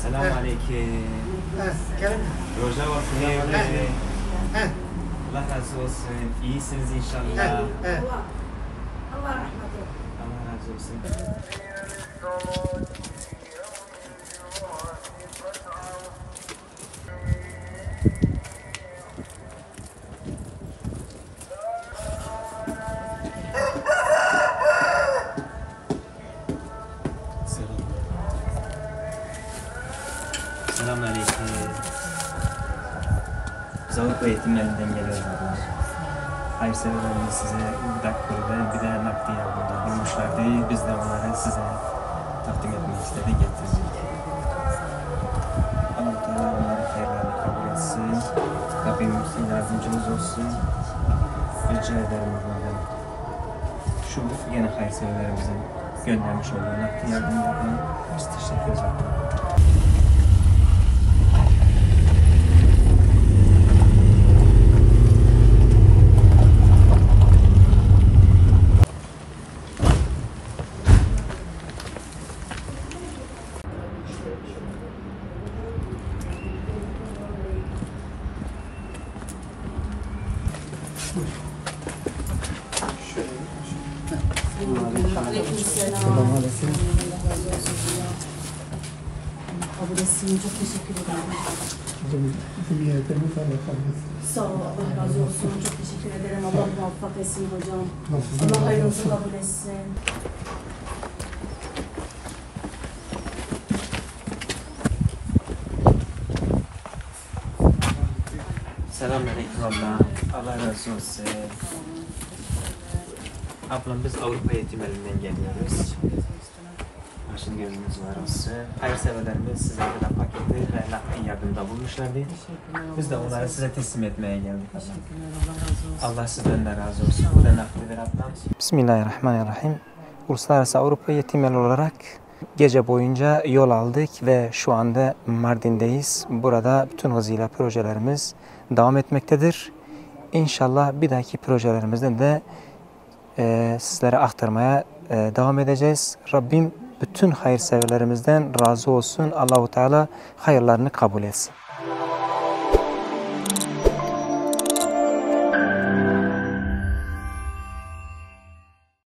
Selamun aleyküm. Roja olsun ya. Allah razı olsun. İyisiniz inşallah. Allah rahmet eylesin. Allah razı olsun. Selamun aleyküm. Biz Avrupa eğitimlerinden geliyoruz abla. Hayırseverlerimiz size dakikada bir de nakdi yardımda bulmuşlardı. Biz de onları size takdim etmek istedik, getirdik. Allah-u Teala onların hayırlarını kabul etsin. Rabbim yardımcımız olsun. Rica ederim Allah'ım. Şu yine hayırseverlerimizin göndermiş olduğu nakdi yardımlardan biz teşekkür ederiz. Selamünaleyküm. Kabul etsin. Çok teşekkür ederim. Sağ ol. Allah razı olsun. Çok teşekkür ederim. Allah muvaffak etsin hocam. Allah hayrınızı kabul etsin. Selamünaleyküm abla. Allah razı olsun. Ablam biz Avrupa eğitimlerinden geliyoruz. Başın gözünüz var olsun. Hayırseverlerimiz size de paketi ve nakdi yardımda bulmuşlardı. Biz de onları size teslim etmeye geldik. Allah sizden de razı olsun. Bu da nakdidir ablam. Bismillahirrahmanirrahim. Uluslararası Avrupa Yetimleri olarak gece boyunca yol aldık ve şu anda Mardin'deyiz. Burada bütün hızıyla projelerimiz devam etmektedir. İnşallah bir dahaki projelerimizde de sizlere aktarmaya devam edeceğiz. Rabbim bütün hayırseverlerimizden razı olsun. Allah-u Teala hayırlarını kabul etsin.